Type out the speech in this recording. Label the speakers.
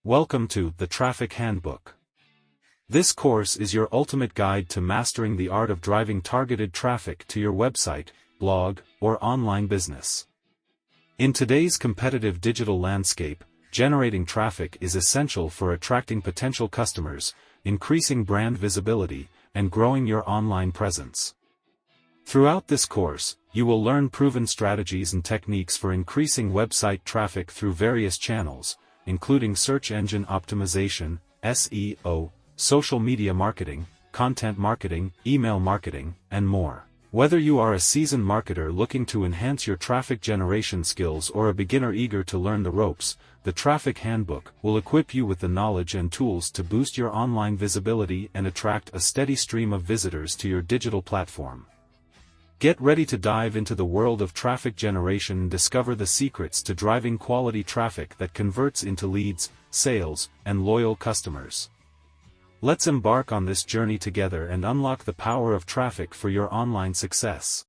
Speaker 1: Welcome to the Traffic Handbook. This course is your ultimate guide to mastering the art of driving targeted traffic to your website, blog, or online business. In today's competitive digital landscape, generating traffic is essential for attracting potential customers, increasing brand visibility, and growing your online presence. Throughout this course, you will learn proven strategies and techniques for increasing website traffic through various channels, including search engine optimization, SEO, social media marketing, content marketing, email marketing, and more. Whether you are a seasoned marketer looking to enhance your traffic generation skills or a beginner eager to learn the ropes, the Traffic Handbook will equip you with the knowledge and tools to boost your online visibility and attract a steady stream of visitors to your digital platform. Get ready to dive into the world of traffic generation and discover the secrets to driving quality traffic that converts into leads, sales, and loyal customers. Let's embark on this journey together and unlock the power of traffic for your online success.